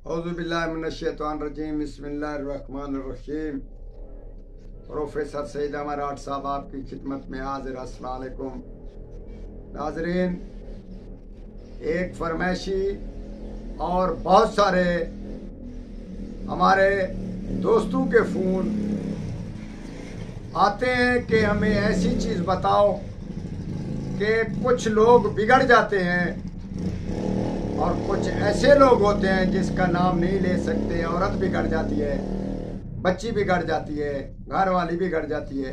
औज़ुबिल्लाहिमिनश्शैतानिर्रजीम बिस्मिल्लाहिर्रहमानिर्रहीम। प्रोफेसर सईद अमराट साहब आपकी खिदमत में हाजिर। अस्सलाम वालेकुम नाज़रीन, एक फरमाइशी और बहुत सारे हमारे दोस्तों के फ़ोन आते हैं कि हमें ऐसी चीज़ बताओ कि कुछ लोग बिगड़ जाते हैं और कुछ ऐसे लोग होते हैं जिसका नाम नहीं ले सकते। औरत बिगड़ जाती है, बच्ची बिगड़ जाती है, घर वाली बिगड़ जाती है।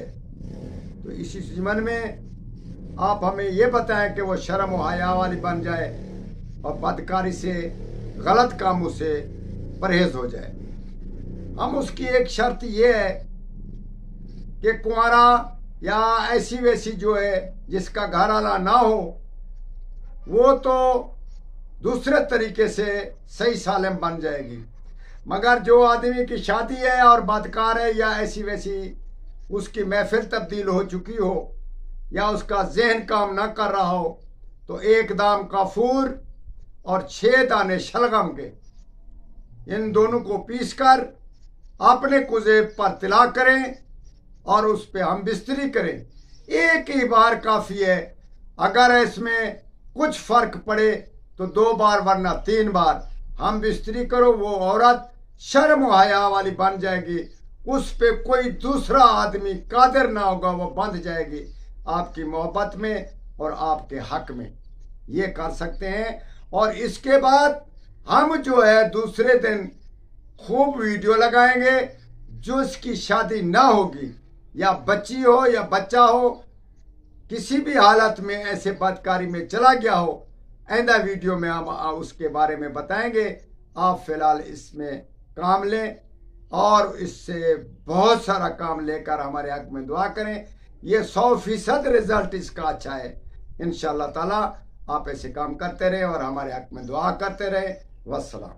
तो इसी ज़िमन में आप हमें ये बताएं कि वो शर्म व हया वाली बन जाए और बदकारी से, गलत कामों से परहेज हो जाए। हम उसकी एक शर्त ये है कि कुंवारा या ऐसी वैसी जो है जिसका घर वाला ना हो, वो तो दूसरे तरीके से सही सालिम बन जाएगी। मगर जो आदमी की शादी है और बदकार है या ऐसी वैसी उसकी महफिल तब्दील हो चुकी हो या उसका जहन काम ना कर रहा हो, तो एक दाम काफूर और 6 दाने शलगम के, इन दोनों को पीसकर अपने कुज़े पर तिला करें और उस पर हम बिस्तरी करें। एक ही बार काफ़ी है। अगर इसमें कुछ फ़र्क पड़े तो 2 बार वरना 3 बार हम बिस्तरी करो, वो औरत शर्म व हया वाली बन जाएगी। उस पे कोई दूसरा आदमी कादिर ना होगा, वो बंध जाएगी आपकी मोहब्बत में और आपके हक में। ये कर सकते हैं। और इसके बाद हम जो है दूसरे दिन खूब वीडियो लगाएंगे। जो इसकी शादी ना होगी या बच्ची हो या बच्चा हो, किसी भी हालत में ऐसे बदकारी में चला गया हो, आइंदा वीडियो में हम उसके बारे में बताएंगे। आप फिलहाल इसमें काम लें और इससे बहुत सारा काम लेकर हमारे हक में दुआ करें। ये 100% रिजल्ट इसका अच्छा है। इंशाअल्लाह ताला आप ऐसे काम करते रहें और हमारे हक में दुआ करते रहें। वस्सलाम।